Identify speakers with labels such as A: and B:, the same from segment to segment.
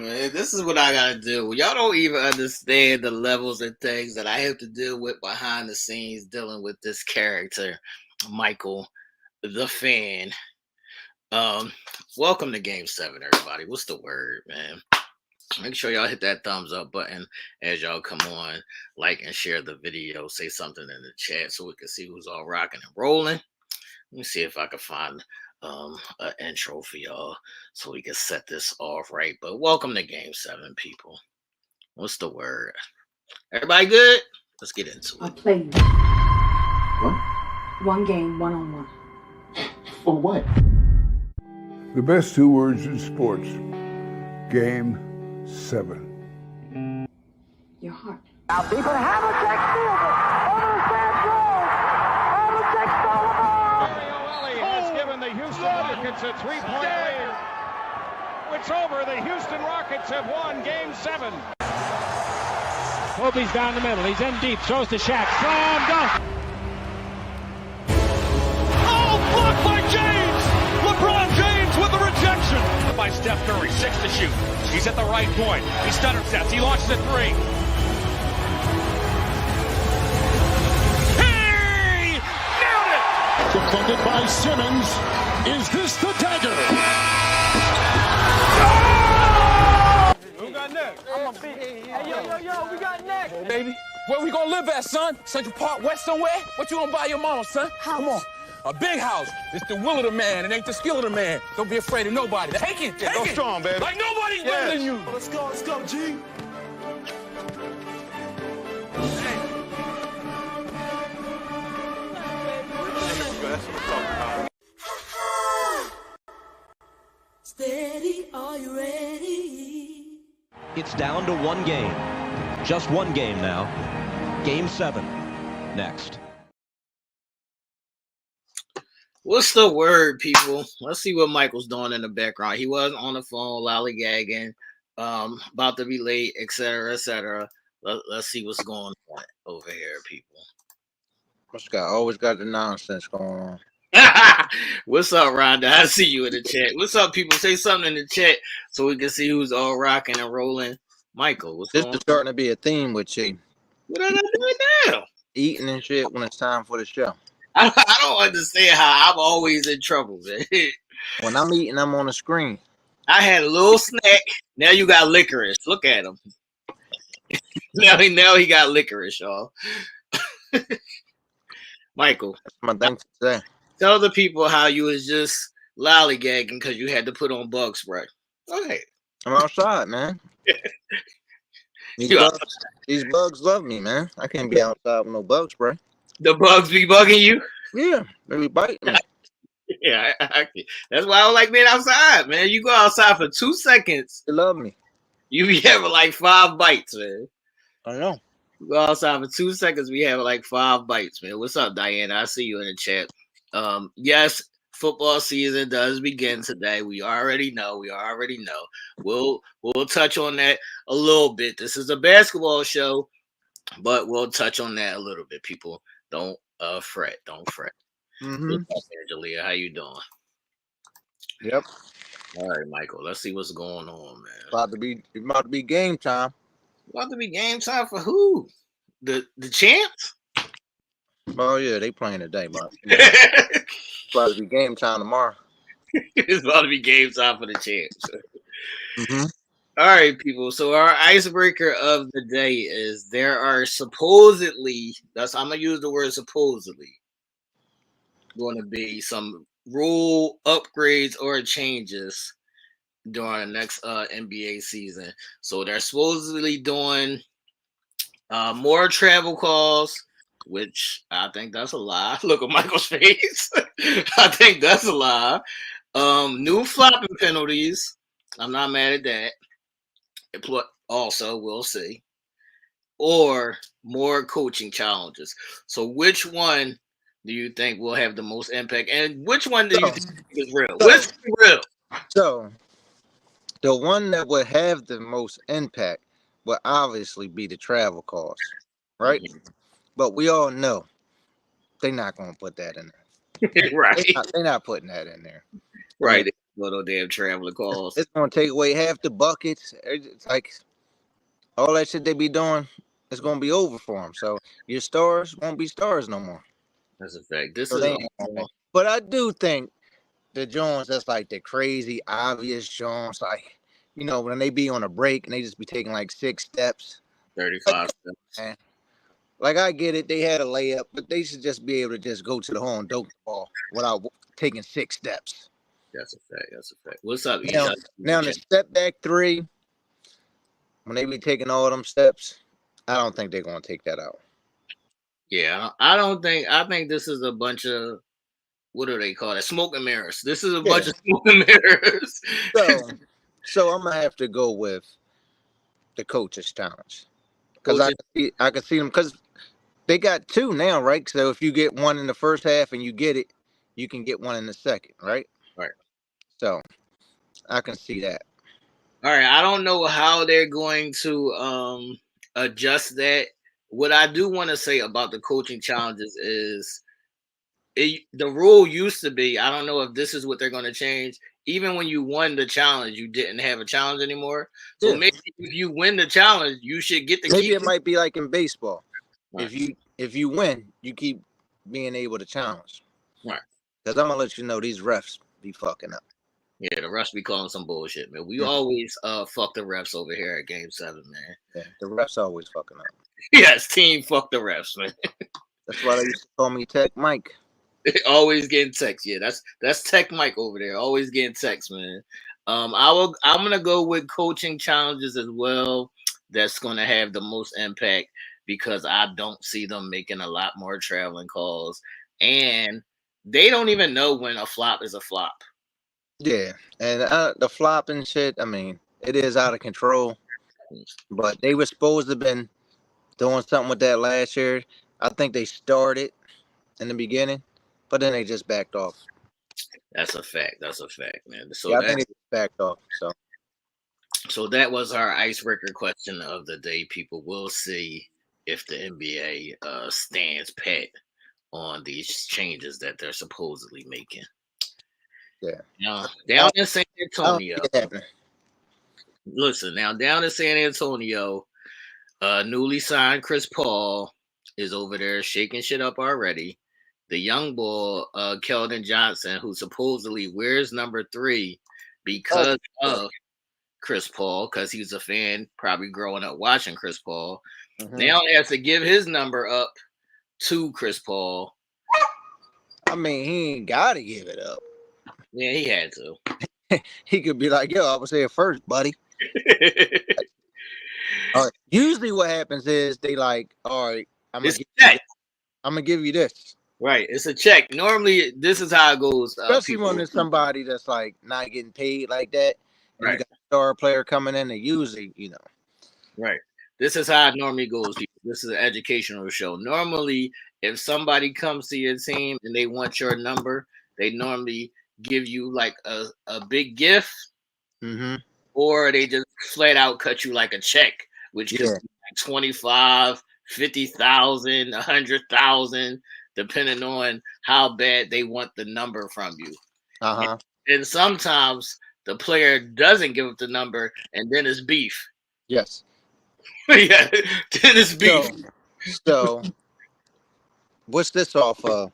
A: Man, this is what I gotta do. Y'all don't even understand the levels and things that I have to deal with behind the scenes dealing with this character, Michael, the fan. Um, welcome to Game 7, everybody. What's the word, man? Make sure y'all hit that thumbs up button as y'all come on, like and share the video. Say something in the chat so we can see who's all rocking and rolling. Let me see if I can find an intro for y'all so we can set this off right. But welcome to Game 7, people. What's the word? Everybody good? Let's get into
B: I'll
A: it.
B: play you.
C: What?
B: One game, one-on-one.
C: For what?
D: The best two words in sports. Game 7.
B: Your heart.
E: Now people have a check steal. Over Santos. Have a check steal.
F: Mario Ellie has given the Houston Rockets a 3-point lead. It's over. The Houston Rockets have won Game 7.
G: Kobe's down the middle. He's in deep. Throws to Shaq. Slam dunk.
F: Oh, blocked by James. LeBron James with the rejection. By Steph Curry, 6 to shoot. He's at the right point. He stutter steps. He launches a 3. Hey! Nailed it!
H: Defended by Simmons. Is this the dagger?
F: Who got next?
E: I'm a beat. Hey, yo, we got next.
I: Baby, where we gonna live at, son? Central Park West somewhere? What you gonna buy your mama, son? Come on. A big house. It's the will of the man. It ain't the skill of the man. Don't be afraid of nobody. Take it. Take
F: Go
I: it.
F: strong, baby.
I: Like nobody's better than you.
H: Let's go, G.
J: Steady, are you ready?
K: It's down to one game. Just one game now. Game 7. Next.
A: What's the word, people? Let's see what Michael's doing in the background. He was on the phone, lollygagging, about to be late, etc., etc. Let's see what's going on over here, people.
L: Always got the nonsense going on.
A: What's up, Rhonda? I see you in the chat. What's up, people? Say something in the chat so we can see who's all rocking and rolling. Michael, what's
L: This
A: going
L: is starting to be a theme with you.
A: What am I doing now?
L: Eating and shit when it's time for the show.
A: I don't understand how I'm always in trouble, man.
L: When I'm eating, I'm on the screen.
A: I had a little snack. Now you got licorice. Look at him. now he got licorice, y'all. Michael,
L: That's my thing to say.
A: tell the people how you was just lollygagging because you had to put on bug spray. Go ahead.
L: I'm outside, man.
A: You
L: These bugs love me, man. I can't be outside with no bug spray.
A: The bugs be bugging you?
L: Yeah, they be biting me.
A: Yeah, that's why I don't like being outside, man. You go outside for 2 seconds,
L: They love me.
A: you be having like 5 bites, man.
L: I know.
A: You go outside for 2 seconds, we have like 5 bites, man. What's up, Diana? I see you in the chat. Yes, football season does begin today. We already know. We'll touch on that a little bit. This is a basketball show, but we'll touch on that a little bit. People, don't fret. Don't fret.
L: Mm-hmm.
A: What's up, Angelia? How you doing?
L: Yep.
A: All right, Michael. Let's see what's going on, man.
L: About to be game time.
A: About to be game time for who? The champs?
L: Oh yeah, they playing today, but it's about to be game time tomorrow.
A: It's about to be game time for the champs.
L: Mm-hmm.
A: All right, people. So our icebreaker of the day is there are supposedly, I'm gonna use the word supposedly, going to be some rule upgrades or changes during the next NBA season. So they're supposedly doing more travel calls, which I think that's a lie. Look at Michael's face. I think that's a lie. New flopping penalties. I'm not mad at that. Also, we'll see. Or more coaching challenges. So which one do you think will have the most impact? And which one do you think is real? Which is real?
L: So the one that would have the most impact would obviously be the travel costs, right? Mm-hmm. But we all know they're not going to put that in there.
A: Right.
L: They're not putting that in there.
A: Right. Little damn traveling calls.
L: It's gonna take away half the buckets. It's like all that shit they be doing. It's gonna be over for them. So your stars won't be stars no more.
A: That's a fact. This
L: So
A: is
L: they ain't gonna pay. But I do think the Jones that's like the crazy obvious Jones, like when they be on a break and they just be taking like 6 steps.
A: 35 steps.
L: Man. Like I get it, they had a layup, but they should just be able to just go to the hole and dunk the ball without taking 6 steps.
A: That's a fact. That's a fact. What's up,
L: Now the step back 3, when they be taking all them steps, I don't think they're gonna take that out.
A: Yeah, I don't think. I think this is a bunch of, what do they call it? Smoke and mirrors. This is a bunch of smoke and mirrors.
L: So I'm gonna have to go with the coaches challenge because I can see them because they got 2 now, right? So if you get one in the first half and you get it, you can get one in the second, right?
A: Right.
L: So I can see that.
A: All right. I don't know how they're going to adjust that. What I do want to say about the coaching challenges is the rule used to be, I don't know if this is what they're going to change. Even when you won the challenge, you didn't have a challenge anymore. So maybe if you win the challenge, you should get the
L: Maybe it might be like in baseball.
A: Right.
L: If you win, you keep being able to challenge.
A: Right.
L: Because I'm gonna let you know these refs be fucking up.
A: Yeah, the refs be calling some bullshit, man. We always fuck the refs over here at Game 7, man.
L: Yeah, the refs always fucking up.
A: Yes, team fuck the refs, man.
L: That's why they used to call me Tech Mike.
A: Always getting text. Yeah, that's Tech Mike over there. Always getting text, man. I'm gonna go with coaching challenges as well. That's gonna have the most impact because I don't see them making a lot more traveling calls, and they don't even know when a flop is a flop.
L: Yeah, and the flopping shit. I mean, it is out of control. But they were supposed to have been doing something with that last year. I think they started in the beginning, but then they just backed off.
A: That's a fact. That's a fact, man. So
L: yeah, I think they just backed off.
A: So that was our icebreaker question of the day. People will see if the NBA stands pat on these changes that they're supposedly making.
L: Yeah.
A: Now, down in San Antonio. Listen, now down in San Antonio, newly signed Chris Paul is over there shaking shit up already. The young boy, Keldon Johnson, who supposedly wears number 3 because of Chris Paul, because he was a fan probably growing up watching Chris Paul. Now he has to give his number up to Chris Paul.
L: I mean, he ain't got to give it up.
A: Yeah, he had to.
L: He could be like, yo, I was here first, buddy. Usually what happens is they like, all right, I'm going to give you this.
A: Right, it's a check. Normally, this is how it goes.
L: Especially when it's somebody that's like not getting paid like that. And you got a star player coming in, and usually,
A: Right. This is how it normally goes. This is an educational show. Normally, if somebody comes to your team and they want your number, they normally give you like a big gift, or they just flat out cut you like a check, which could be like 25, 50,000, 100,000, depending on how bad they want the number from you. And sometimes the player doesn't give up the number, and then it's beef.
L: Yes.
A: Yeah, then it's beef.
L: So what's this off of?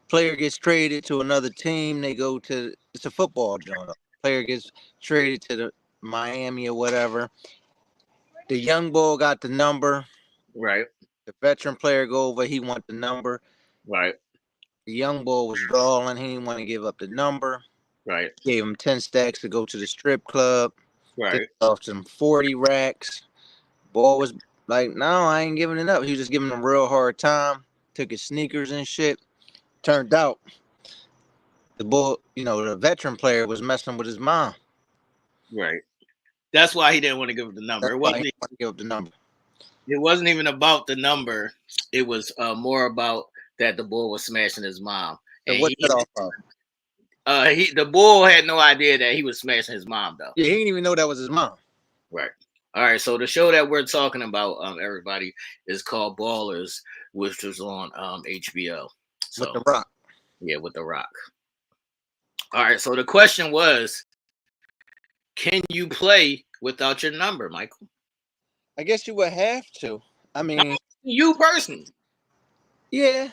L: Player gets traded to another team. They go to, it's a football joint. Player gets traded to the Miami or whatever. The young boy got the number.
A: Right.
L: The veteran player go over. He want the number.
A: Right.
L: The young boy was drawing. He didn't want to give up the number.
A: Right.
L: Gave him 10 stacks to go to the strip club.
A: Right.
L: Off some 40 racks. Boy was like, no, I ain't giving it up. He was just giving him a real hard time. Took his sneakers and shit. Turned out the boy, the veteran player was messing with his mom.
A: Right. That's why he didn't want to give up the number. It wasn't
L: even give up the number.
A: It wasn't even about the number. It was more about that the boy was smashing his mom. And
L: what's that off of?
A: The boy had no idea that he was smashing his mom, though.
L: Yeah, he didn't even know that was his mom.
A: Right. All right. So the show that we're talking about, everybody, is called Ballers, which was on HBO. So,
L: with The Rock.
A: Yeah, with The Rock. All right. So the question was, can you play without your number, Michael?
L: I guess you would have to. I mean,
A: you personally.
L: Yeah.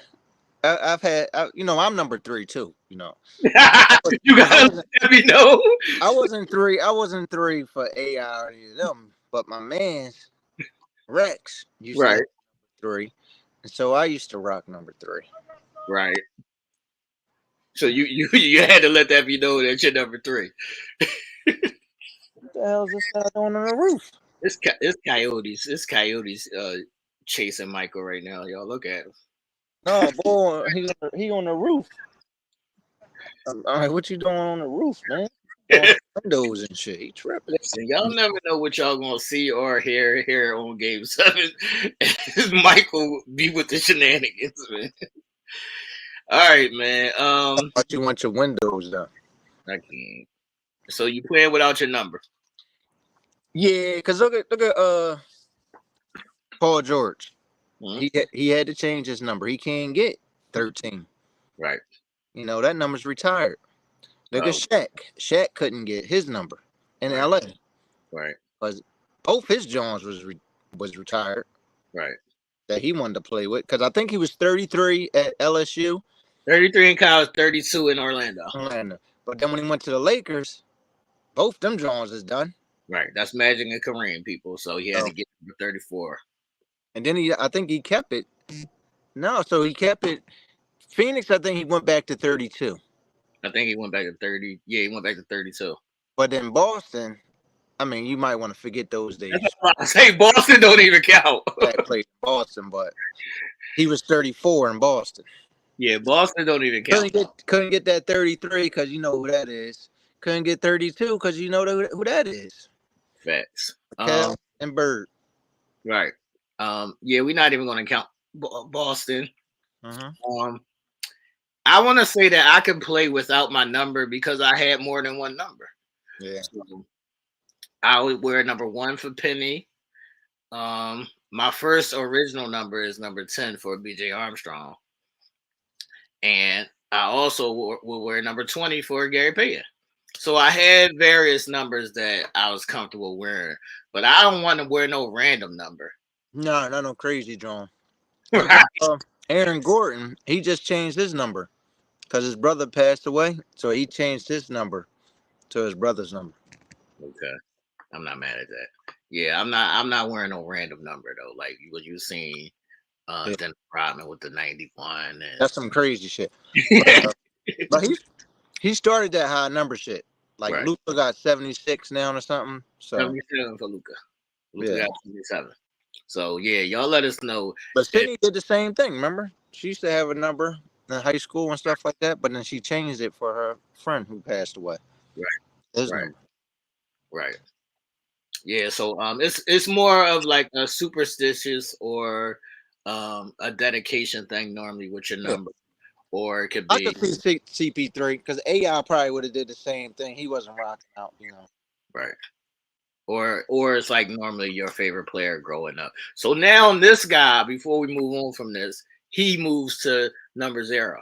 L: I've had, I'm number 3 too. You
A: gotta let me know.
L: I wasn't 3. I wasn't 3 for AI or any of them, but my man's Rex used to have 3, and so I used to rock number 3.
A: Right. So you had to let that be known that you're number 3.
L: What the hell is this guy doing on the roof?
A: It's coyotes. It's coyotes chasing Michael right now. Y'all look at him.
L: No, boy, he on the roof. All right, what you doing on the roof, man? Windows and shit. He tripping.
A: Listen, y'all never know what y'all gonna see or hear here on Game 7. Michael be with the shenanigans, man. All right, man.
L: But you want your windows done.
A: I can't. So you playing without your number?
L: Yeah, because look at Paul George. Mm-hmm. He had to change his number. He can't get 13.
A: Right.
L: That number's retired. Look at Shaq. Shaq couldn't get his number in LA.
A: Right.
L: Because both his Jones was retired.
A: Right.
L: That he wanted to play with. Because I think he was 33 at LSU.
A: 33 in college, 32 in Orlando.
L: But then when he went to the Lakers, both them Jones is done.
A: Right. That's Magic and Kareem, people. So he had to get number 34.
L: And then I think he kept it. No, so he kept it. Phoenix, I think he went back to 32.
A: I think he went back to 30. Yeah, he went back to 32.
L: But in Boston, I mean, you might want to forget those days.
A: I say Boston don't even count.
L: I played Boston, but he was 34 in Boston.
A: Yeah, Boston don't even count.
L: Couldn't get that 33 because you know who that is. Couldn't get 32 because you know who that is.
A: Facts.
L: Cal and Bird.
A: Right. Yeah, we're not even going to count Boston.
L: Mm-hmm.
A: I want to say that I can play without my number because I had more than one number.
L: Yeah.
A: So I would wear number 1 for Penny. My first original number is number 10 for BJ Armstrong. And I also will wear number 20 for Gary Payton. So I had various numbers that I was comfortable wearing, but I don't want to wear no random number.
L: No, not no crazy, John. Aaron Gordon, he just changed his number because his brother passed away, so he changed his number to his brother's number.
A: Okay, I'm not mad at that. Yeah, I'm not wearing no random number though. Like what you seen, Dennis Rodman with the 91. And
L: that's some crazy shit. But he started that high number shit. Like right. Luka got 76 now or something. So
A: 77 for Luka. Luka got 77. So yeah, y'all let us know.
L: But Sydney did the same thing. Remember, she used to have a number in high school and stuff like that, but then she changed it for her friend who passed away.
A: Right. Right. Yeah. So it's more of like a superstitious or a dedication thing normally with your number. Or it could be.
L: I could see CP3 because AI probably would have did the same thing. He wasn't rocking out,
A: Right. Or it's like normally your favorite player growing up. So now this guy, before we move on from this, he moves to number 0.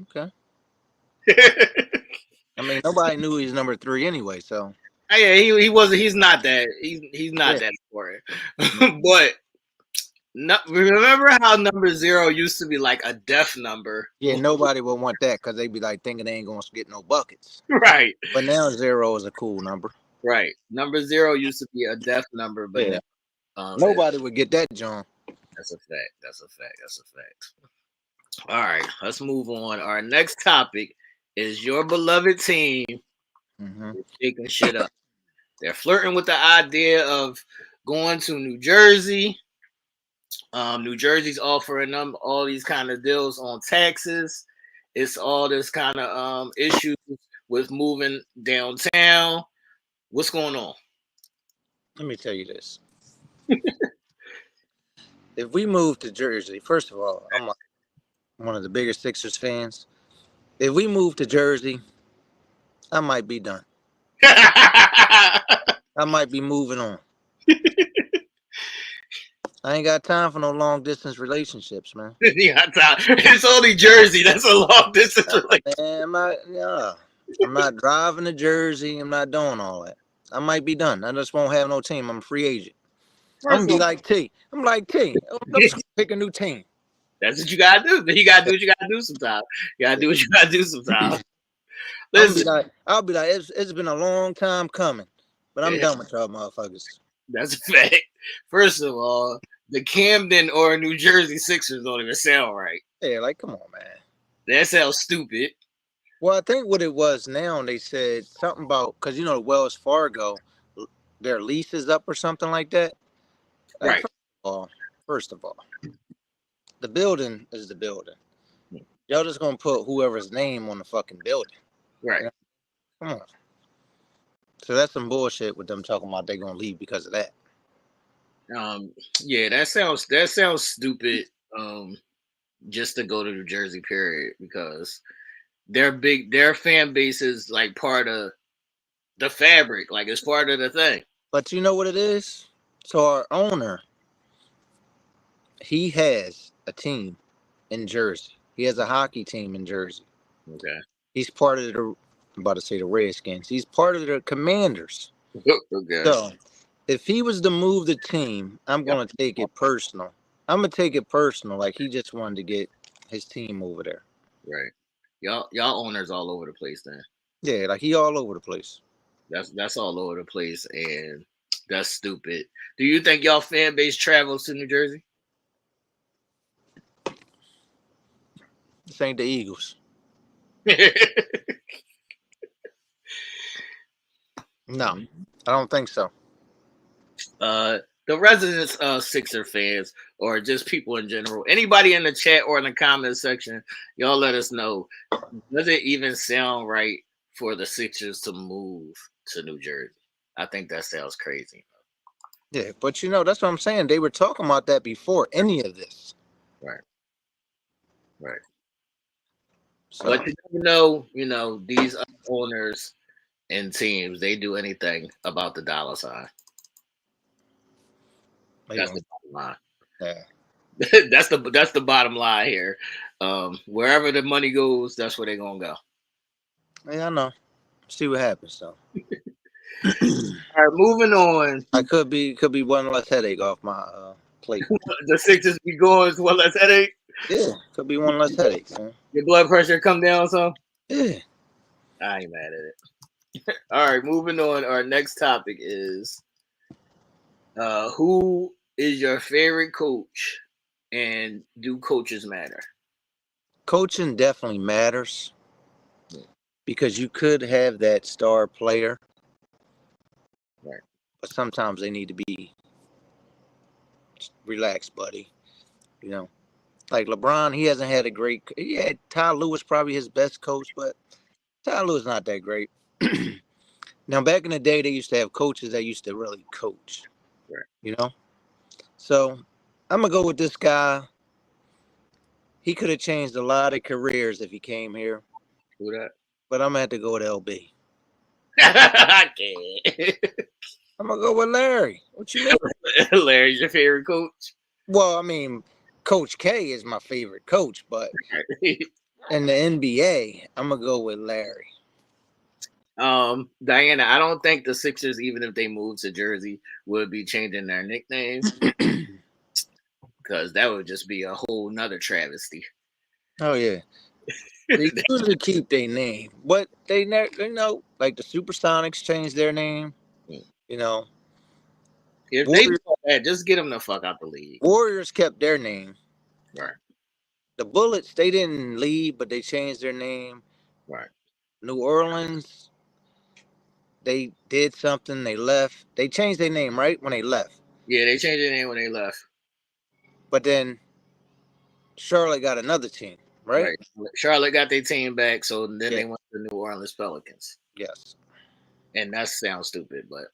L: Okay. I mean, nobody knew he was number 3 anyway. So.
A: Yeah, he wasn't. He's not that. He's not that important. But. Remember how number 0 used to be like a death number?
L: Yeah, nobody would want that because they'd be like thinking they ain't gonna get no buckets.
A: Right.
L: But now 0 is a cool number.
A: Right. Number 0 used to be a death number, but
L: nobody would get that, John.
A: That's a fact. All right, let's move on. Our next topic is your beloved team shaking shit up. They're flirting with the idea of going to New Jersey. New Jersey's offering them all these kind of deals on taxes. It's all this kind of issues with moving downtown. What's going on?
L: Let me tell you this. If we move to Jersey, first of all, I'm like one of the biggest Sixers fans. If we move to Jersey, I might be done. I might be moving on. I ain't got time for no long distance relationships, man.
A: It's only Jersey. That's a long distance relationship.
L: Man, I'm not driving to Jersey. I'm not doing all that. I might be done. I just won't have no team. I'm a free agent. I'm gonna be like T. I'm like T. I'm just gonna pick a new team.
A: That's what you gotta do. You gotta do what you gotta do sometimes. You gotta do what you gotta do sometimes. Listen,
L: I'll be like, it's been a long time coming, but I'm done with y'all motherfuckers.
A: That's a fact. First of all, the Camden or New Jersey Sixers don't even sound right.
L: Yeah, like, come on, man.
A: That sounds stupid.
L: Well, I think what it was now, they said something about, because, you know, Wells Fargo, their lease is up or something like that. Like,
A: Right.
L: First of all, the building is the building. Y'all just going to put whoever's name on the fucking building.
A: Right.
L: You know? Come on. So that's some bullshit with them talking about they're going to leave because of that.
A: Yeah, that sounds stupid. Just to go to New Jersey, period, because their fan base is like part of the fabric, like it's part of the thing.
L: But you know what it is? So our owner, he has a team in Jersey. He has a hockey team in Jersey.
A: Okay.
L: He's part of I'm about to say the Redskins. He's part of the Commanders.
A: Okay.
L: So if he was to move the team, I'm going to take it personal. I'm going to take it personal. Like he just wanted to get his team over there.
A: Right. Y'all owners all over the place then.
L: Yeah, like he all over the place.
A: That's all over the place, and that's stupid. Do you think y'all fan base travels to New Jersey?
L: This ain't the Eagles. No, I don't think so.
A: The residents of Sixer fans or just people in general, anybody in the chat or in the comment section, y'all let us know. Does it even sound right for the Sixers to move to New Jersey? I think that sounds crazy.
L: Yeah, but you know, that's what I'm saying. They were talking about that before any of this.
A: Right. Right.
L: So,
A: but you never know, these owners and teams, they do anything about the dollar sign. That's the bottom line.
L: Yeah.
A: that's the bottom line here. Wherever the money goes, that's where they're gonna go.
L: Yeah, I know. See what happens though.
A: All right, moving on.
L: I could be one less headache off my plate.
A: The Sixers be going one less headache.
L: Yeah, could be one less headache, man.
A: Your blood pressure come down some?
L: Yeah.
A: I ain't mad at it. All right, moving on. Our next topic is who is your favorite coach and do coaches matter?
L: Coaching definitely matters because you could have that star player,
A: right?
L: But sometimes they need to be relaxed, buddy. You know, like LeBron, he hasn't had a great. He had Ty Lue probably his best coach, but Ty Lue's not that great. Now, back in the day, they used to have coaches that used to really coach.
A: Right.
L: You know, so I'm gonna go with this guy. He could have changed a lot of careers if he came here.
A: Who that?
L: But I'm gonna have to go with LB.
A: I can't.
L: I'm gonna go with Larry. What you mean?
A: Larry's your favorite coach?
L: Well, I mean, Coach K is my favorite coach, but in the NBA, I'm gonna go with Larry.
A: Diana, I don't think the Sixers, even if they moved to Jersey, would be changing their nicknames because that would just be a whole nother travesty.
L: Oh yeah, they usually keep their name, but they never, like the Supersonics changed their name. You know,
A: if Warriors, they do that, just get them the fuck out the league.
L: Warriors kept their name.
A: Right.
L: The Bullets, they didn't leave, but they changed their name.
A: Right.
L: New Orleans, they did something. They left. They changed their name right when they left.
A: Yeah, they changed their name when they left.
L: But then Charlotte got another team, right?
A: Charlotte got their team back, so then they went to the New Orleans Pelicans.
L: Yes.
A: And that sounds stupid, but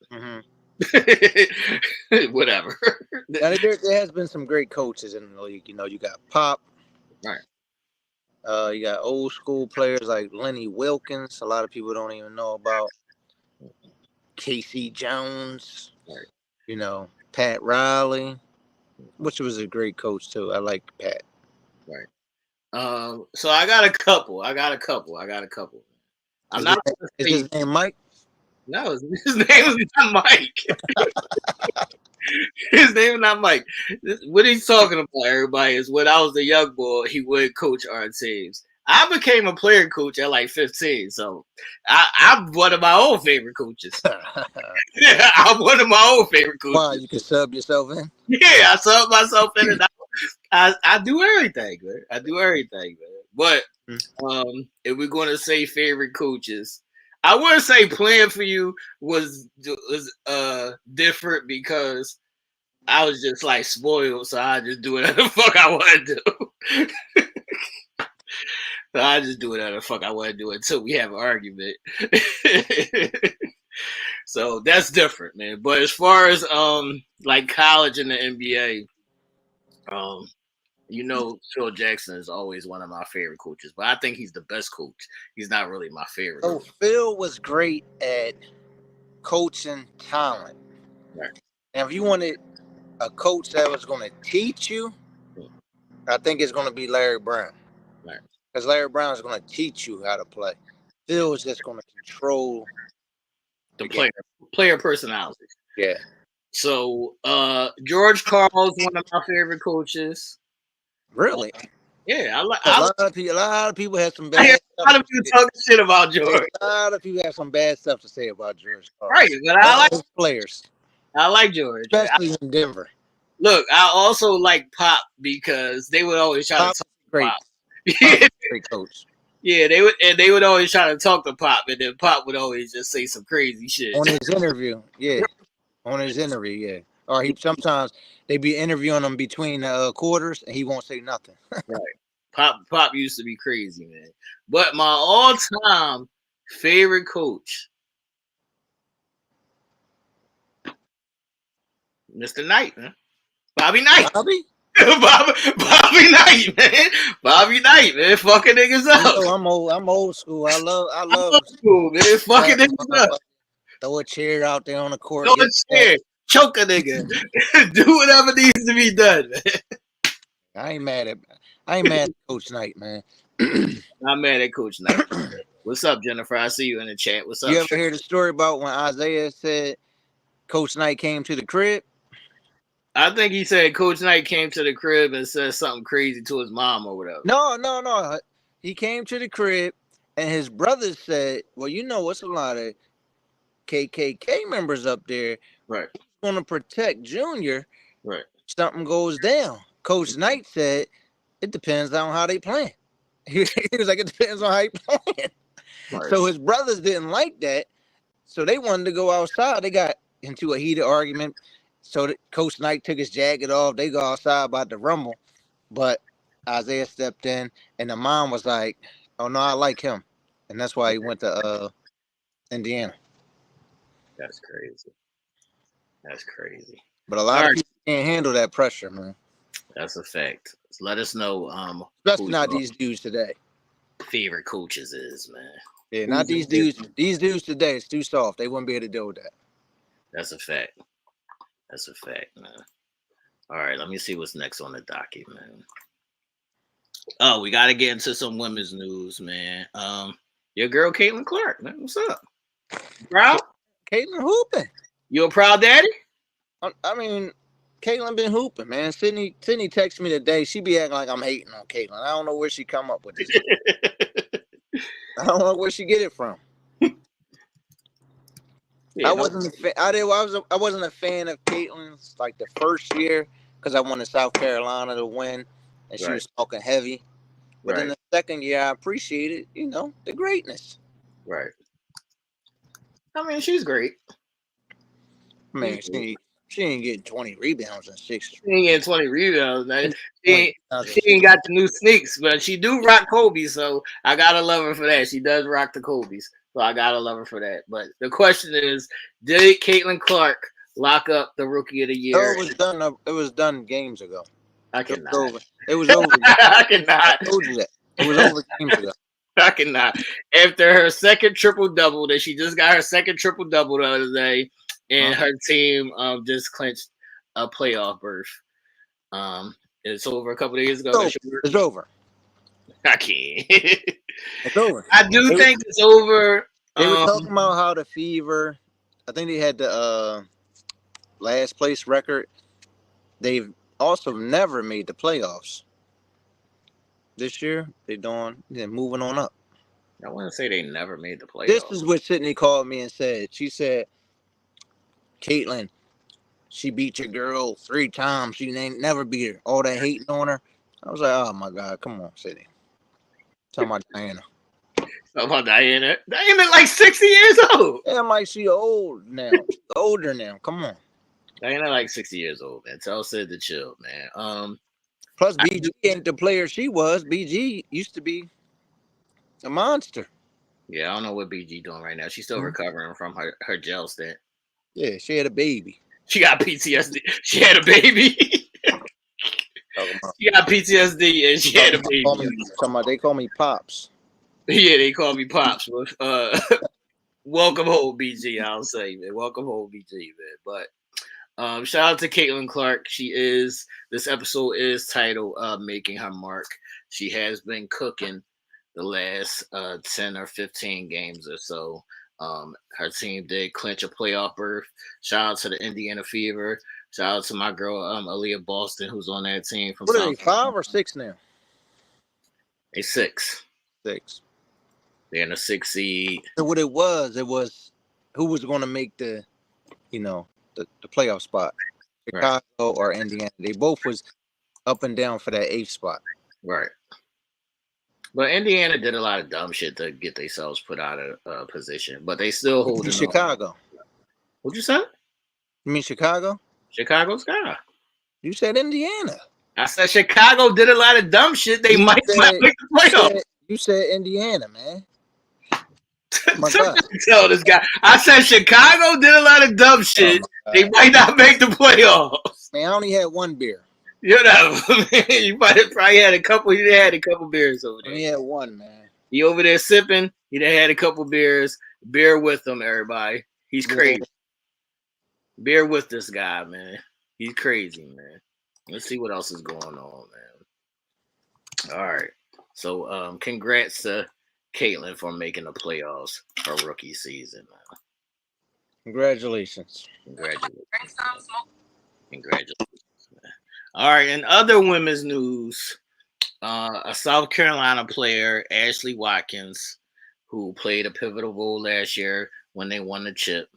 L: whatever. Now, there has been some great coaches in the league. You know, you got Pop.
A: Right.
L: You got old school players like Lenny Wilkins. A lot of people don't even know about. Casey Jones.
A: Right.
L: You know, Pat Riley. which was a great coach too. I like Pat.
A: Right. So I got a couple. I'm not.
L: Is his name Mike?
A: No, his name is not Mike. His name is not Mike. What he's talking about, everybody, is when I was a young boy, he would coach our teams. I became a player coach at like 15, so I'm one of my own favorite coaches. I'm one of my own favorite coaches.
L: Why, you can sub yourself in?
A: Yeah, I sub myself in, and I do everything, man. I do everything, man. But if we're going to say favorite coaches, I wouldn't say playing for you was different because I was just like spoiled, so I just do whatever the fuck I want to do. So I just do whatever the fuck I want to do until we have an argument. So that's different, man. But as far as like college and the NBA, you know, Phil Jackson is always one of my favorite coaches, but I think he's the best coach. He's not really my favorite.
L: So Phil was great at coaching talent.
A: Right.
L: And if you wanted a coach that was going to teach you, I think it's going to be Larry Brown.
A: Right.
L: Because Larry Brown is going to teach you how to play. Phil is just going to control
A: the player personality.
L: Yeah.
A: So George Karl is one of my favorite coaches.
L: Really?
A: Yeah,
L: a lot of people have some bad.
A: A lot of people talking shit about George.
L: A lot of people have some bad stuff to say about George Karl.
A: Right, but I like
L: players.
A: I like George,
L: especially in Denver.
A: Look, I also like Pop because they would always try to talk to Pop.
L: Great coach.
A: Yeah, they would always try to talk to Pop, and then Pop would always just say some crazy shit
L: on his interview. Yeah, on his interview. Yeah, or sometimes they be interviewing him between quarters, and he won't say nothing.
A: Right. Pop used to be crazy, man. But my all-time favorite coach, Mr. Knight, man. Bobby Knight.
L: Bobby
A: Knight, man. Bobby Knight, man. Fucking niggas up.
L: You know, I'm old school. I love
A: old school, man. Fucking niggas up.
L: Throw a chair out there on the court.
A: Throw a chair. Choke a nigga. Do whatever needs to be done, man.
L: I ain't mad at Coach Knight, man.
A: I'm mad at Coach Knight. What's up, Jennifer? I see you in the chat. What's up?
L: You ever hear the story about when Isaiah said Coach Knight came to the crib?
A: I think he said Coach Knight came to the crib and said something crazy to his mom or whatever.
L: No. He came to the crib and his brother said, well, you know, what's a lot of KKK members up there.
A: Right.
L: He's going to protect Junior.
A: Right.
L: Something goes down. Coach Knight said, it depends on how they playing. He was like, it depends on how you playing. Right. So his brothers didn't like that. So they wanted to go outside. They got into a heated argument. So Coach Knight took his jacket off. They go outside about to rumble. But Isaiah stepped in, and the mom was like, oh, no, I like him. And that's why he went to Indiana.
A: That's crazy. That's crazy.
L: But a lot of people can't handle that pressure, man.
A: That's a fact. So let us know.
L: Especially not these dudes today.
A: Favorite coaches is, man.
L: Yeah, not these dudes. These dudes today, it's too soft. They wouldn't be able to deal with that.
A: That's a fact. That's a fact, man. All right, let me see what's next on the docket, man. Oh, we got to get into some women's news, man. Your girl Caitlin Clark, man. What's up? Proud?
L: Caitlin hooping.
A: You a proud daddy?
L: I mean, Caitlin been hooping, man. Sydney texted me today. She be acting like I'm hating on Caitlin. I don't know where she come up with this. I don't know where she get it from. Yeah, I wasn't a fan of Caitlin's like the first year because I wanted South Carolina to win, and she was talking heavy. But in the second year, I appreciated, the greatness.
A: Right. I mean, she's great.
L: I mean, she ain't getting 20 rebounds in 6.
A: She ain't getting 20 rebounds, man. She ain't got the new sneaks, but she do rock Kobe, so I gotta love her for that. She does rock the Kobe's. So I gotta love her for that. But the question is, did Caitlin Clark lock up the Rookie of the Year?
L: No, it was done games ago.
A: I cannot.
L: It was over.
A: I cannot.
L: I told you that. It was over games ago.
A: I cannot. After her second triple-double, that she just got her second triple-double the other day, and her team just clinched a playoff berth. It's over a couple of years ago.
L: It's over.
A: I can't.
L: It's over.
A: I do think it's over.
L: They were talking about how the Fever, I think they had the last place record. They've also never made the playoffs. This year, they're moving on up.
A: I want to say they never made the playoffs.
L: This is what Sydney called me and said. She said, Caitlin, she beat your girl 3 times. She ain't never beat her. All that hating on her. I was like, oh, my God. Come on, Sydney. Talking about Diana.
A: Talking about Diana. Diana like 60 years old.
L: Yeah, I'm like, she old now. She's older now. Come on.
A: Diana like 60 years old, man. Tell Sid to chill, man.
L: Plus, BG ain't the player she was. BG used to be a monster.
A: Yeah, I don't know what BG doing right now. She's still recovering from her jail stint.
L: Yeah, she had a baby.
A: She got PTSD. She had a baby. She got PTSD and she had a baby.
L: They call me Pops.
A: Yeah, they call me Pops. Welcome home, BG. I'll say, man. Welcome home, BG, man. But shout out to Caitlin Clark. This episode is titled Making Her Mark. She has been cooking the last 10 or 15 games or so. Her team did clinch a playoff berth. Shout out to the Indiana Fever. Shout out to my girl Aaliyah Boston, who's on that team from
L: What are they, 5 or 6 now?
A: They 6.
L: 6.
A: They're in a 6 seed.
L: So what it was who was going to make the playoff spot, Chicago or Indiana. They both was up and down for that 8th spot.
A: Right. But Indiana did a lot of dumb shit to get themselves put out of position, but they still holding
L: Chicago.
A: What'd you say?
L: You mean Chicago?
A: Chicago Sky.
L: You said Indiana.
A: I said Chicago did a lot of dumb shit. They might not make the playoffs.
L: You said Indiana, man.
A: Tell this guy. I said Chicago did a lot of dumb shit. They might not make the playoffs.
L: Man, I only had 1 beer.
A: You know, you might have probably had a couple. You had a couple beers over there.
L: I only had 1, man.
A: He over there sipping. He done had a couple beers. Beer with him, everybody. He's crazy. Beer with this guy, man. He's crazy, man. Let's see what else is going on, man. All right. So, congrats to Caitlin for making the playoffs her rookie season, man.
L: Congratulations.
A: Congratulations, man. All right. In other women's news, a South Carolina player, Ashley Watkins, who played a pivotal role last year when they won the chip.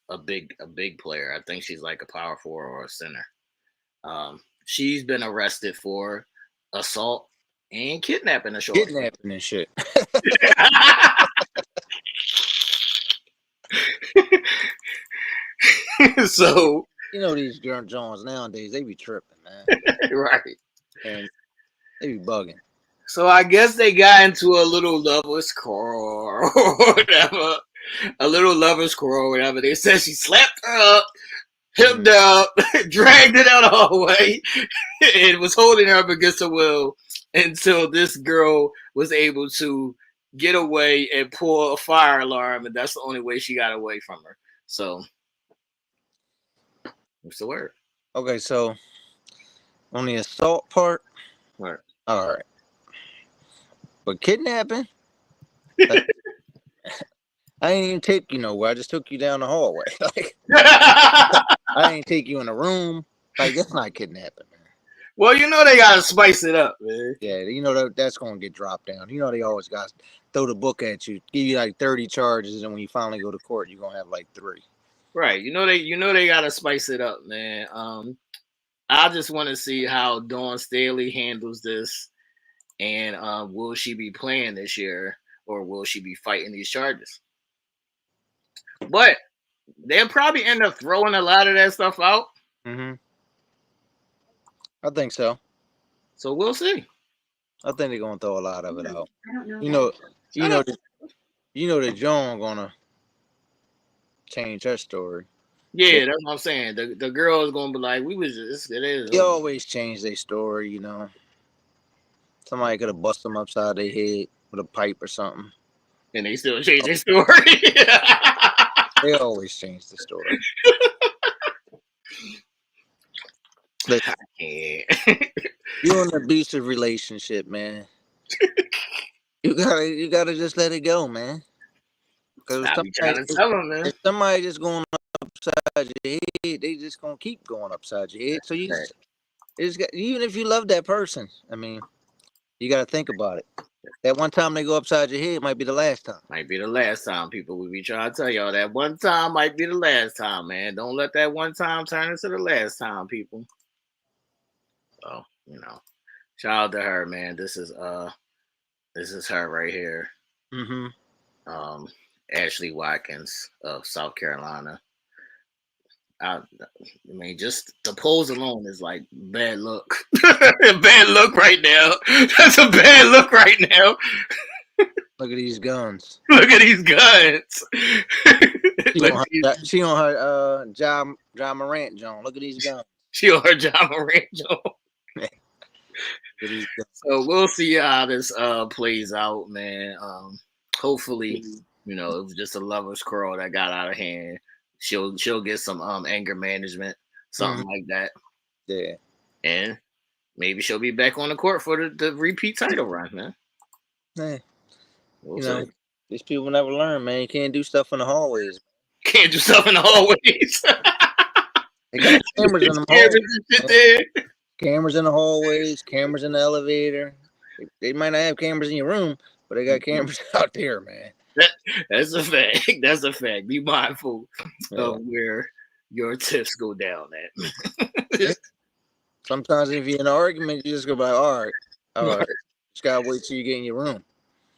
A: A big player. I think she's like a power forward or a center. She's been arrested for assault and kidnapping.
L: Kidnapping and shit.
A: So
L: you know these girl Jones nowadays, they be tripping, man.
A: Right.
L: And they be bugging.
A: So I guess they got into a little lover's quarrel or whatever. A little lover's quarrel or whatever. They said she slapped her up, hipped up, dragged it out the hallway, and was holding her up against her will until this girl was able to get away and pull a fire alarm, and that's the only way she got away from her. So, what's the word?
L: Okay, so on the assault part,
A: right.
L: All right. But kidnapping, I ain't even take you nowhere. I just took you down the hallway. Like, I ain't take you in a room. Like, that's not kidnapping, man.
A: Well, you know they gotta spice it up, man.
L: Yeah, you know that's gonna get dropped down. You know they always got to throw the book at you, give you like 30 charges, and when you finally go to court, you're gonna have like 3.
A: Right. You know they gotta spice it up, man. I just want to see how Dawn Staley handles this, and will she be playing this year, or will she be fighting these charges? But they'll probably end up throwing a lot of that stuff out.
L: Mm-hmm. I think so.
A: So we'll see.
L: I think they're gonna throw a lot of it out.
B: I don't know.
L: You know that Joan gonna change her story.
A: Yeah, that's what I'm saying. The girl is gonna be like, we was just it is.
L: They always change their story, you know. Somebody could have busted them upside their head with a pipe or something.
A: And they still change their story.
L: They always change the story. Listen,
A: I can't.
L: you're in an abusive relationship, man. You gotta just let it go, man. Because
A: I be trying to tell him, man.
L: if somebody just going upside your head, they just gonna keep going upside your head. So you just got, even if you love that person, I mean, you got to think about it. That one time they go upside your head might be the last time.
A: Might be the last time, people. We be trying to tell y'all that one time might be the last time, man. Don't let that one time turn into the last time, people. So, shout out to her, man. This is her right here.
L: Mm-hmm.
A: Ashley Watkins of South Carolina. I mean, just the pose alone is like bad look. Bad look right now. That's a bad look right now.
L: Look at these guns.
A: Look at these guns.
L: She on her John Morant, John. Look at these guns.
A: She on her John Morant, John. So we'll see how this plays out, man. Hopefully, it was just a lover's quarrel that got out of hand. She'll get some anger management, something like that.
L: Yeah.
A: And maybe she'll be back on the court for the repeat title run, man.
L: Yeah. These people never learn, man. You can't do stuff in the hallways.
A: Can't do stuff in the hallways.
L: They got cameras in the hallways. Cameras in the hallways, cameras in the elevator. They might not have cameras in your room, but they got cameras out there, man.
A: That's a fact. That's a fact. Be mindful of where your tips go down at.
L: Sometimes if you're in an argument, you just go by, all right. Just gotta wait till you get in your room.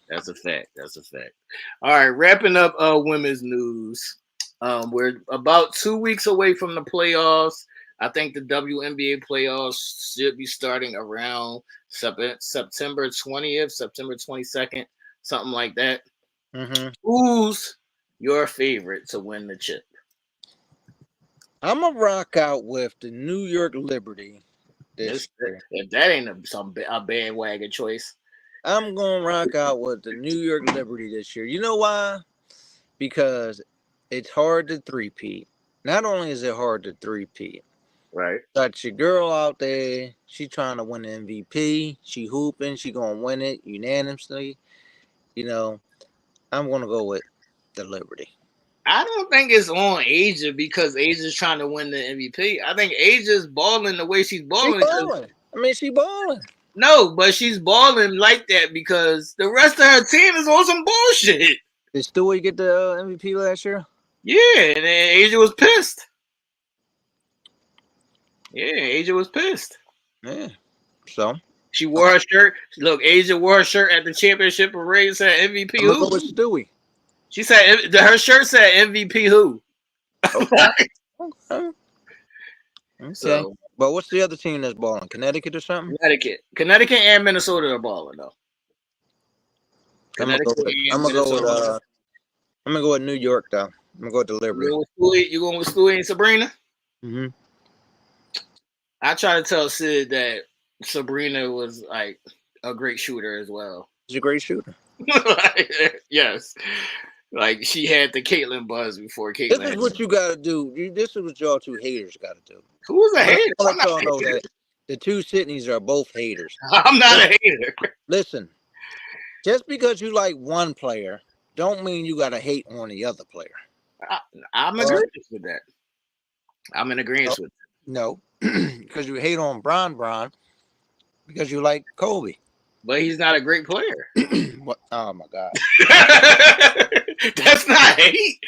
A: That's a fact. That's a fact. All right, wrapping up women's news. We're about 2 weeks away from the playoffs. I think the WNBA playoffs should be starting around September 20th, September 22nd, something like that.
L: Mm-hmm.
A: Who's your favorite to win the chip?
L: I'm going to rock out with the New York Liberty this year.
A: If that ain't a bandwagon choice.
L: I'm going to rock out with the New York Liberty this year. You know why? Because it's hard to three-peat. Not only is it hard to three-peat,
A: right?
L: Got your girl out there. She trying to win the MVP. She hooping. She going to win it unanimously. I'm going to go with the Liberty.
A: I don't think it's on Asia because Asia's trying to win the MVP. I think Asia's balling the way she's balling.
L: She balling.
A: No, but she's balling like that because the rest of her team is on some bullshit.
L: Did Stewie get the MVP last year?
A: Yeah, and then Asia was pissed. Yeah, Asia was pissed.
L: Yeah. So
A: she wore her shirt. Look, Asia wore her shirt at the championship parade. Said MVP
L: who? Go with Stewie.
A: She said her shirt said MVP who.
L: Okay. So, but what's the other team that's balling? Connecticut or something?
A: Connecticut and Minnesota are balling though.
L: I'm gonna go with New York though. I'm gonna go with the Liberty.
A: You going with Stewie and Sabrina?
L: Mm-hmm.
A: I try to tell Sid that Sabrina was like a great shooter as well.
L: She's a great shooter.
A: Yes. Like she had the Caitlyn buzz before Caitlyn.
L: This is what you gotta do. This is what y'all two haters gotta do.
A: Who's a hater?
L: I want y'all know that the two Sydneys are both haters.
A: I'm not a hater.
L: Listen, just because you like one player, don't mean you gotta hate on the other player.
A: I'm in agreement with that. I'm in agreement with that.
L: No, because you hate on Bron because you like Kobe.
A: But he's not a great player.
L: What? Oh my God.
A: That's not hate.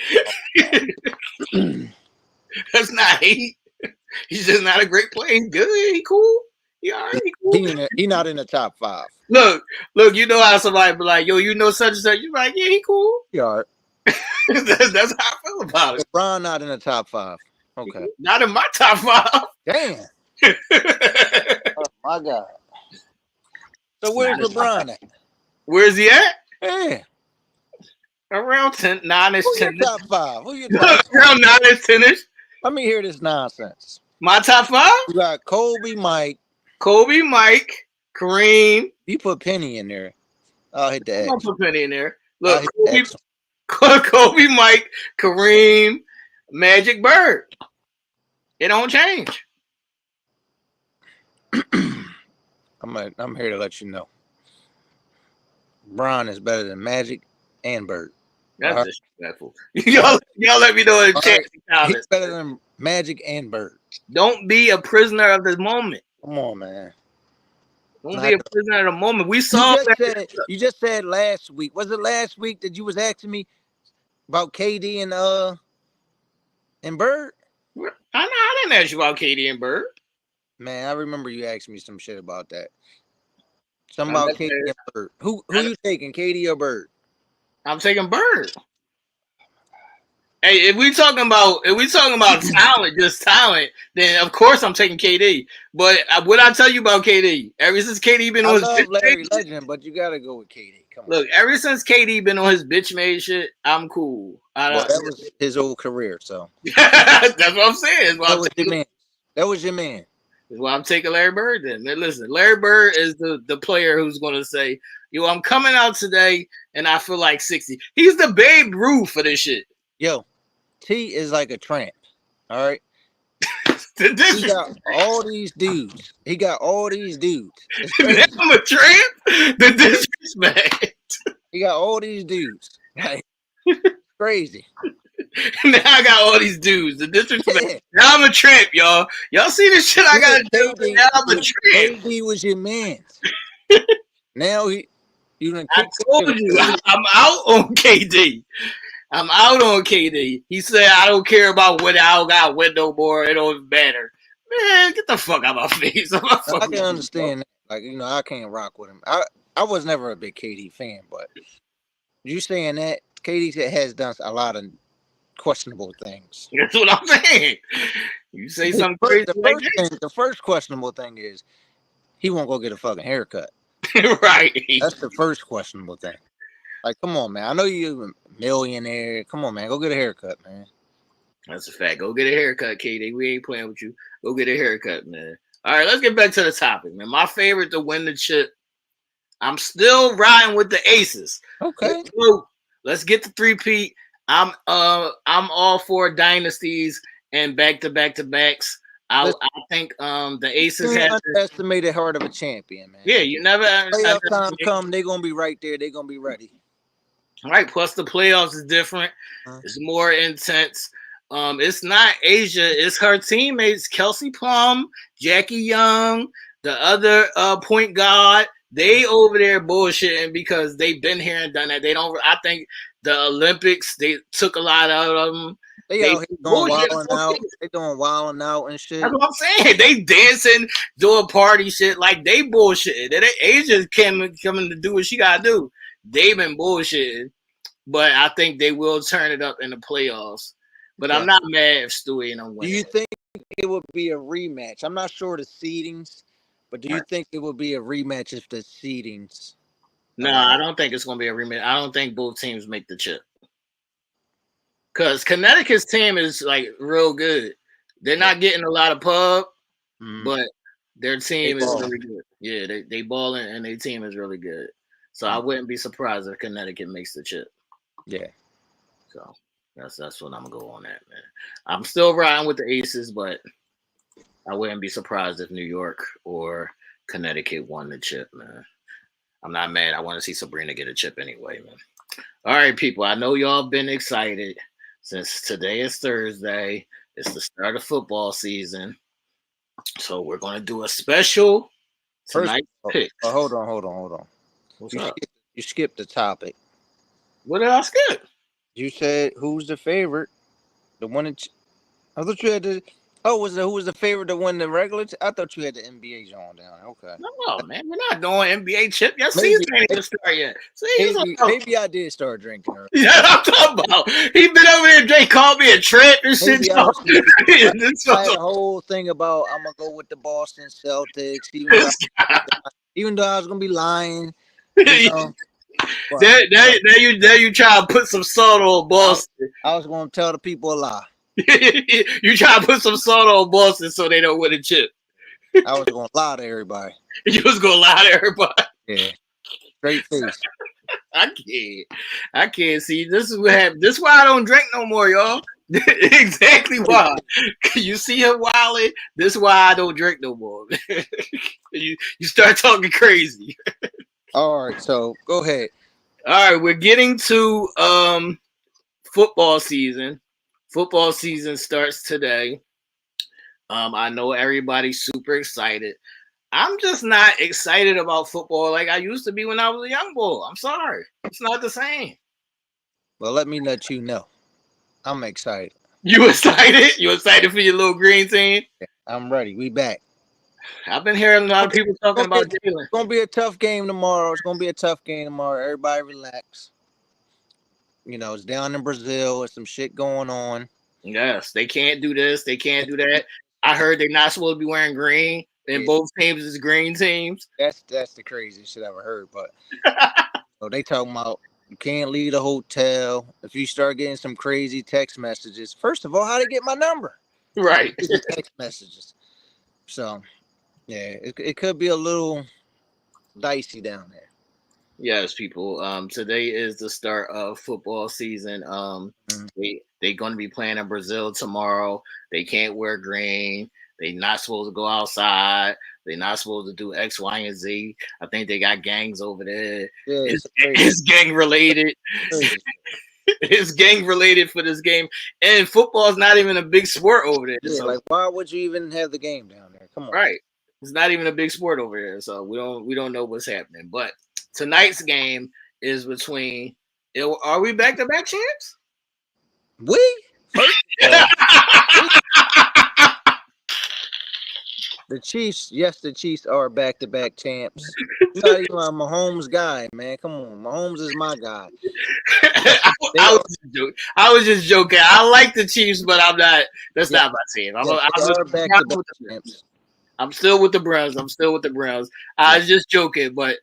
A: That's not hate. He's just not a great player. He's good. He cool. He all right. He cool.
L: He not in the top 5.
A: Look. You know how somebody be like, yo, such and such. You're like, yeah, he cool.
L: He all right.
A: That's how I feel about it.
L: LeBron not in the top 5. Okay.
A: Not in my top 5.
L: Damn. Oh my God. So where's LeBron at?
A: Where's he at?
L: Yeah.
A: Around 9-ish, 10.
L: Top 5. Who you top 5?
A: Around 9-ish, 10-ish.
L: Let me hear this nonsense.
A: My top 5?
L: You got Kobe, Mike,
A: Kareem.
L: You put Penny in there. I'll hit the X.
A: Don't put Penny in there. Look, Kobe, Mike, Kareem, Magic, Bird. It don't change.
L: I'm here to let you know. Bron is better than Magic and Bird.
A: That's disrespectful. Y'all let me know in the chat comments.
L: He's better than Magic and Bird.
A: Don't be a prisoner of the moment.
L: Come on, man.
A: Don't be a prisoner of the moment. We saw
L: you just said last week. Was it last week that you was asking me about KD and Bird?
A: I didn't ask you about KD and Bird.
L: Man, I remember you asking me some shit about that. Something about KD and Bird. Who you taking, KD or Bird?
A: I'm taking Bird. Hey, if we talking about talent, just talent, then of course I'm taking KD. But what I tell you about KD? Ever since KD been on his
L: love Larry Legend, but you gotta go with KD. Come on.
A: Look, ever since KD been on his bitch made shit, I'm cool.
L: Well, that was his old career, so
A: that's what I'm saying.
L: That was your man.
A: That's why I'm taking Larry Bird then. Man, listen, Larry Bird is the player who's gonna say, yo, I'm coming out today and I feel like 60. He's the Babe Ruth for this shit.
L: Yo, T is like a tramp. All right. He got all these dudes. I'm
A: a tramp? The disrespect.
L: He got all these dudes. Like, crazy.
A: Now I got all these dudes. The disrespect. Yeah. Now I'm a tramp, y'all. Y'all see the shit I gotta do? Now I'm a tramp.
L: KD was your man. Now you done
A: I told you I'm out on KD. I'm out on KD. He said, I don't care about whether I don't got win no more. It don't matter. Man, get the fuck out of my face.
L: I can understand that. Like, I can't rock with him. I was never a big KD fan, but you saying that KD has done a lot of questionable things.
A: That's what I'm saying. You say something crazy.
L: The first questionable thing is he won't go get a fucking haircut.
A: Right.
L: That's the first questionable thing. Like, come on, man. I know you're a millionaire. Come on, man. Go get a haircut, man.
A: That's a fact. Go get a haircut, KD. We ain't playing with you. Go get a haircut, man. All right, let's get back to the topic, man. My favorite to win the chip. I'm still riding with the Aces.
L: Okay.
A: Let's get the three-peat. I'm all for dynasties and back-to-backs. I think the Aces have
L: underestimated heart of a champion, man.
A: Yeah, you never.
L: Playoff time come, they're gonna be right there. They're gonna be ready.
A: All right. Plus the playoffs is different. It's more intense. It's not Asia. It's her teammates: Kelsey Plum, Jackie Young, the other point guard. They over there bullshitting because they've been here and done that. They don't. I think the Olympics they took a lot out of them.
L: They out here going wilding out. They doing wilding out and shit.
A: That's what I'm saying. They dancing, doing party shit like they bullshitting. They Asia's coming to do what she gotta do. They've been bullshitting, but I think they will turn it up in the playoffs. But I'm not mad if Stewie and I'm winning.
L: Do you think it would be a rematch? I'm not sure the seedings, but do you think it would be a rematch if the seedings?
A: No, I don't think it's gonna be a rematch. I don't think both teams make the chip. Because Connecticut's team is like real good. They're not getting a lot of pub, but their team is really good. Yeah, they balling and their team is really good. So I wouldn't be surprised if Connecticut makes the chip.
L: Yeah.
A: So that's what I'm gonna go on that, man. I'm still riding with the Aces, but I wouldn't be surprised if New York or Connecticut won the chip, man. I'm not mad. I want to see Sabrina get a chip anyway, man. All right, people. I know y'all been excited. Since today is Thursday, it's the start of football season. So we're going to do a special tonight pick.
L: Hold on.
A: What's up?
L: You skipped the topic.
A: What did I skip?
L: You said who's the favorite? The one I thought you had to. Who was the favorite to win the regular? I thought you had the NBA on down. Okay.
A: No, man, we're not doing NBA chip. Your season ain't even start yet.
L: Maybe I did start drinking early.
A: Yeah, I'm talking about. He been over there. Jay called me a tramp and shit.
L: I had a whole thing about I'm gonna go with the Boston Celtics, even though I was gonna be lying.
A: There you try to put some salt on Boston.
L: I was gonna tell the people a lie.
A: You try to put some salt on Boston so they don't win a chip.
L: I was gonna lie to everybody.
A: You was gonna lie to everybody.
L: Yeah, straight face.
A: I can't see. This is what happened. This is why I don't drink no more, y'all. Exactly why. You see him wilding. This is why I don't drink no more. you start talking crazy.
L: All right, so go ahead.
A: All right, we're getting to football season. Football season starts today. I know everybody's super excited. I'm just not excited about football like I used to be when I was a young boy. I'm sorry. It's not the same.
L: Well, let me let you know. I'm excited.
A: You excited? You excited for your little green team?
L: I'm ready. We back.
A: I've been hearing a lot of people talking about Jalen.
L: It's going to be a tough game tomorrow. Everybody relax. You know, it's down in Brazil. There's some shit going on.
A: Yes, they can't do this. They can't do that. I heard they're not supposed to be wearing green, and both teams is green teams.
L: That's the craziest shit I ever heard. But so they talking about you can't leave the hotel if you start getting some crazy text messages. First of all, how to get my number?
A: Right.
L: Text messages. So yeah, it could be a little dicey down there.
A: Yes, people. Today is the start of football season. They're going to be playing in Brazil tomorrow. They can't wear green. They're not supposed to go outside. They're not supposed to do X, Y, and Z. I think they got gangs over there.
L: Yeah,
A: it's gang related. It's gang related for this game. And football is not even a big sport over there.
L: Yeah,
A: so.
L: like why would you even have the game down there? Come on.
A: Right. It's not even a big sport over there. So we don't know what's happening. But tonight's game is between. Are we back-to-back champs?
L: The Chiefs, yes, the Chiefs are back-to-back champs. You know, I'm a Mahomes guy, man. Come on, Mahomes is my guy.
A: I was just joking. I like the Chiefs, but I'm not. That's not my team. I'm still with the Browns. I was just joking, but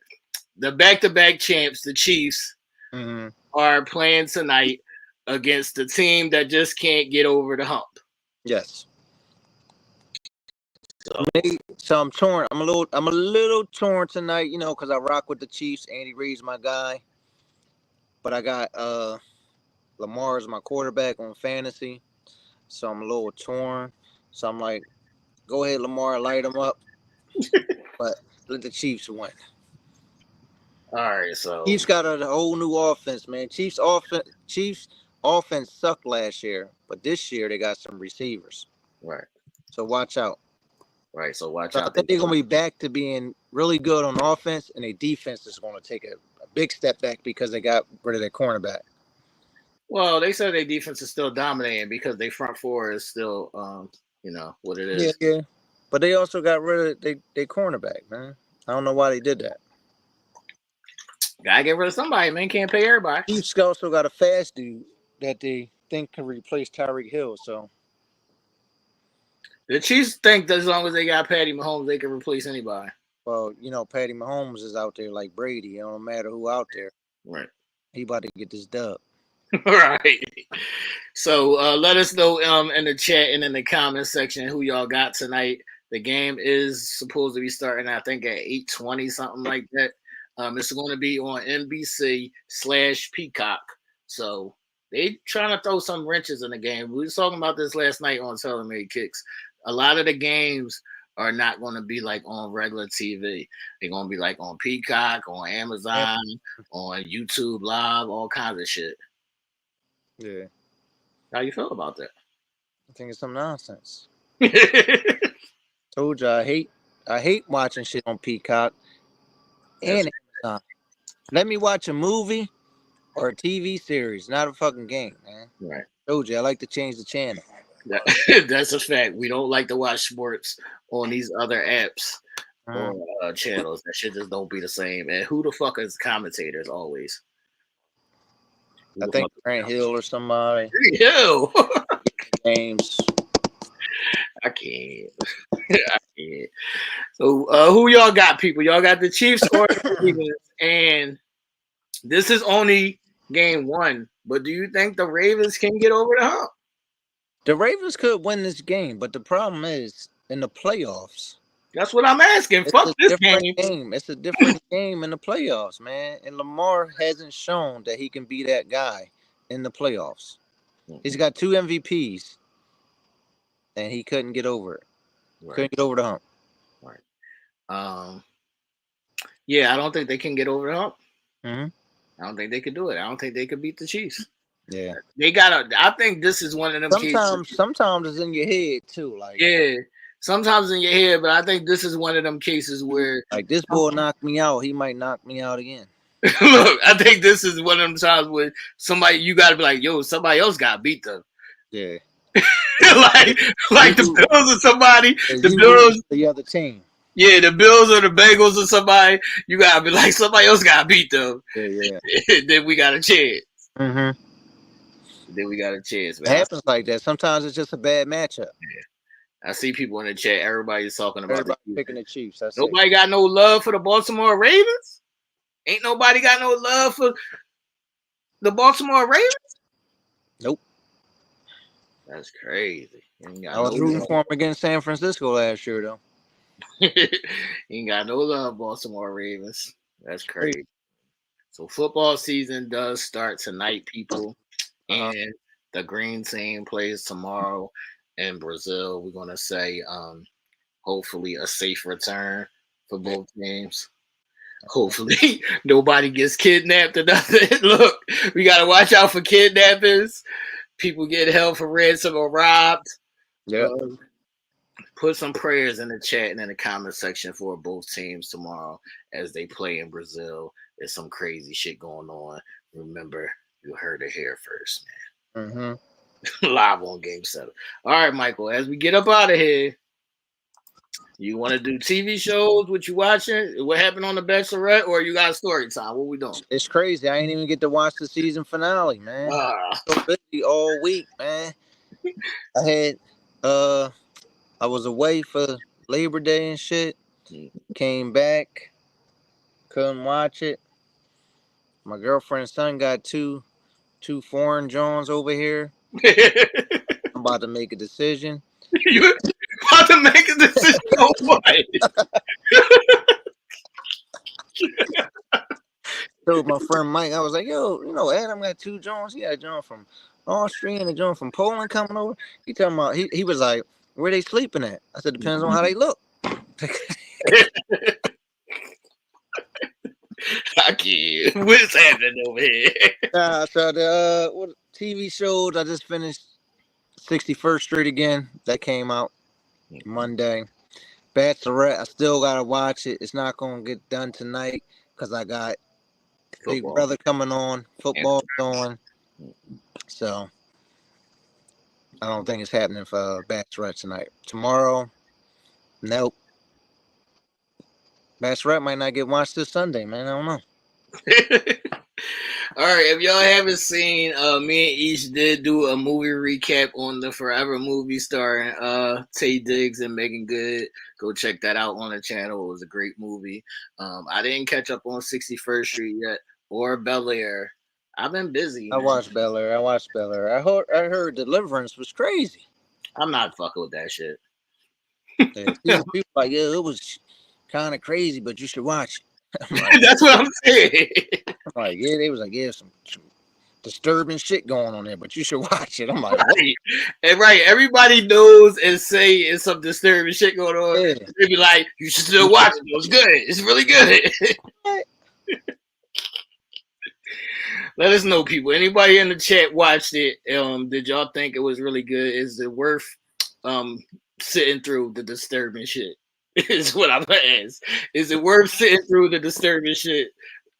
A: the back-to-back champs, the Chiefs, are playing tonight against the team that just can't get over the hump.
L: Yes. So I'm torn. I'm a little torn tonight, you know, because I rock with the Chiefs. Andy Reid's my guy, but I got Lamar as my quarterback on fantasy, so I'm a little torn. So I'm like, go ahead, Lamar, light him up, but let the Chiefs win.
A: All right, so
L: Chiefs got a whole new offense, man. Chiefs offense sucked last year, but this year they got some receivers.
A: Right.
L: So watch out.
A: Right, so watch out.
L: I think they're going to be back to being really good on offense, and their defense is going to take a big step back because they got rid of their cornerback.
A: Well, they said their defense is still dominating because their front four is still, you know, what it is.
L: Yeah. But they also got rid of their cornerback, man. I don't know why they did that.
A: Gotta get rid of somebody, man. Can't pay everybody.
L: Chiefs also got a fast dude that they think can replace Tyreek Hill, so.
A: The Chiefs think that as long as they got Patty Mahomes, they can replace anybody.
L: Well, you know, Patty Mahomes is out there like Brady. It don't matter who out there.
A: Right.
L: He about to get this dub.
A: Right. So let us know in the chat and in the comment section who y'all got tonight. The game is supposed to be starting, I think, at 8:20, something like that. It's going to be on NBC/Peacock. So they trying to throw some wrenches in the game. We were talking about this last night on Telemarine Kicks. A lot of the games are not going to be like on regular TV. They're going to be like on Peacock, on Amazon, on YouTube Live, all kinds of shit.
L: Yeah.
A: How you feel about that?
L: I think it's some nonsense. Told you I hate watching shit on Peacock and Amazon. Let me watch a movie or a TV series, not a fucking game, man.
A: Right.
L: Told you I like to change the channel.
A: That's a fact. We don't like to watch sports on these other apps or channels. That shit just don't be the same. And who the fuck is commentators always?
L: I think Grant Hill or somebody.
A: Hill.
L: Games.
A: I can't. So who y'all got, people? Y'all got the Chiefs or the Ravens? And this is only game one. But do you think the Ravens can get over the hump?
L: The Ravens could win this game, but the problem is in the playoffs.
A: That's what I'm asking. Fuck this game.
L: It's a different game in the playoffs, man. And Lamar hasn't shown that he can be that guy in the playoffs. He's got 2 MVPs, and he couldn't get over it.
A: Right.
L: Couldn't get over the hump.
A: Right. Yeah, I don't think they can get over the hump.
L: Mm-hmm.
A: I don't think they could do it. I don't think they could beat the Chiefs.
L: Yeah.
A: They gotta. I think this is one of them cases.
L: Sometimes it's in your head too. Like,
A: yeah, sometimes in your head, but I think this is one of them cases where,
L: like, this boy knocked me out, he might knock me out again.
A: Look, I think this is one of them times where somebody, you got to be like, yo, somebody else got to beat them.
L: Yeah.
A: like the Bills or somebody. The Bills,
L: the other team.
A: Yeah, the Bills or the Bengals or somebody. You got to be like, somebody else got to beat them.
L: Yeah.
A: Then we got a chance.
L: Mm-hmm.
A: Then we got a chance, man.
L: It happens like that. Sometimes it's just a bad matchup.
A: Yeah. I see people in the chat. Everybody's talking about
L: picking the Chiefs.
A: Nobody got no love for the Baltimore Ravens? Ain't nobody got no love for the Baltimore Ravens?
L: Nope.
A: That's crazy.
L: I was rooting for him against San Francisco last year, though.
A: Ain't got no love, Baltimore Ravens. That's crazy. So football season does start tonight, people. And the green team plays tomorrow in Brazil. We're going to say hopefully a safe return for both teams. Hopefully nobody gets kidnapped or nothing. Look, we got to watch out for kidnappers. People get held for ransom or robbed.
L: Yeah.
A: Put some prayers in the chat and in the comment section for both teams tomorrow as they play in Brazil. There's some crazy shit going on. Remember, you heard it here first, man.
L: Mm-hmm.
A: Live on Game 7. All right, Michael, as we get up out of here, you want to do TV shows? What you watching? What happened on The Bachelorette? Or you got story time? What we doing?
L: It's crazy. I ain't even get to watch the season finale, man. So busy all week, man. I was away for Labor Day and shit. Came back. Couldn't watch it. My girlfriend's son got two foreign Jones over here. I'm about to make a decision.
A: You about to make a decision on what?
L: So my friend Mike, I was like, yo, Adam got 2 Jones. He got a John from Austria and a John from Poland coming over. He talking about he was like, where they sleeping at? I said, depends on how they look.
A: I can't. What's happening over here?
L: So the what TV shows, I just finished 61st Street again. That came out Monday. Bachelorette, I still gotta watch it. It's not gonna get done tonight because I got Big Brother coming on. Football's on. So I don't think it's happening for Bachelorette tonight. Tomorrow, nope. Bachelorette might not get watched this Sunday, man. I don't know.
A: All right, if y'all haven't seen, me and Ish did do a movie recap on the Forever movie starring Taye Diggs and Megan Good. Go check that out on the channel. It was a great movie. I didn't catch up on 61st Street yet or Bel Air. I've been busy.
L: I watched Bel Air. I heard Deliverance was crazy.
A: I'm not fucking with that shit.
L: Yeah, people like, it was kind of crazy, but you should watch it.
A: Like, that's what I'm saying.
L: I'm like, yeah, they was like, yeah, some disturbing shit going on there, but you should watch it. I'm like, what?
A: And right, everybody knows and say it's some disturbing shit going on.
L: Yeah.
A: They be like, you should still watch it. It's good. It's really good. Let us know, people. Anybody in the chat watched it? Did y'all think it was really good? Is it worth sitting through the disturbing shit? Is what I'm gonna ask. Is it worth sitting through the disturbing shit?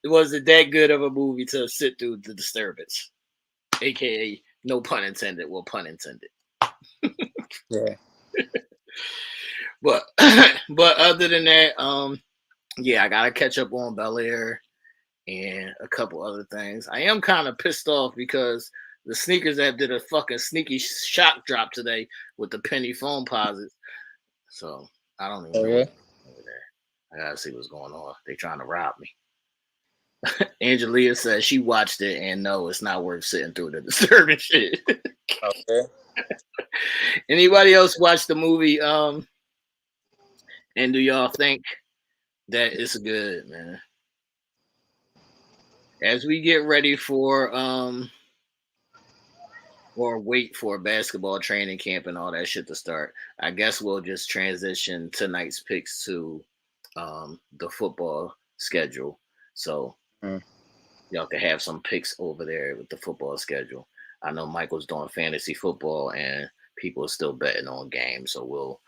A: Was it that good of a movie to sit through the disturbance? AKA, no pun intended. Well, pun intended.
L: Yeah.
A: But other than that, yeah, I gotta catch up on Bel Air and a couple other things. I am kind of pissed off because the sneakers app did a fucking sneaky shock drop today with the penny phone posits. So I don't even know what's over there. I gotta see what's going on. They trying to rob me. Angelia says she watched it and no, it's not worth sitting through the disturbing shit.
L: Okay.
A: Anybody else watch the movie? And do y'all think that it's good, man? As we get ready for or wait for basketball training camp and all that shit to start. I guess we'll just transition tonight's picks to the football schedule. So y'all can have some picks over there with the football schedule. I know Michael's doing fantasy football and people are still betting on games. So we'll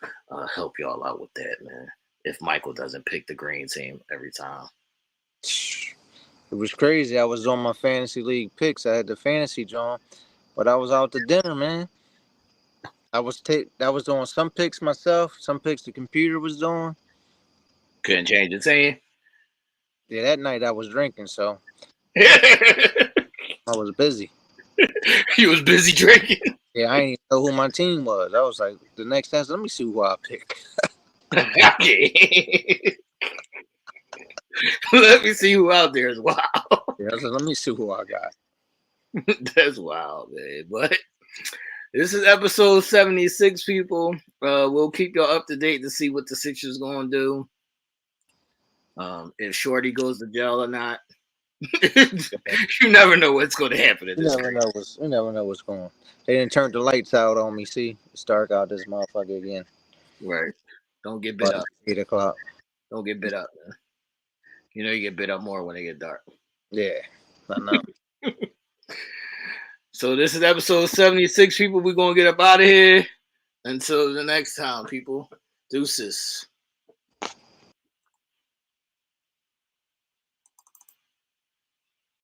A: help y'all out with that, man. If Michael doesn't pick the green team every time.
L: It was crazy. I was on my fantasy league picks. I had the fantasy John, but I was out to dinner, man. I was doing some picks myself, some picks the computer was doing.
A: Couldn't change the team.
L: Yeah, that night I was drinking, so I was busy.
A: You was busy drinking.
L: Yeah, I didn't even know who my team was. I was like, the next time, let me see who I pick.
A: Let me see who out there is wild.
L: Yeah, I was like, let me see who I got.
A: That's wild, man. But this is episode 76, people. We'll keep y'all up to date to see what the Sixers going to do. If Shorty goes to jail or not. You never know what's going to happen.
L: You never know what's going on. They didn't turn the lights out on me. See, it's dark out this motherfucker again.
A: Right. Don't get bit up.
L: 8 o'clock.
A: Don't get bit up, man. You know you get bit up more when it get dark.
L: Yeah, I know.
A: So this is episode 76, people. We're going to get up out of here. Until the next time, people. Deuces.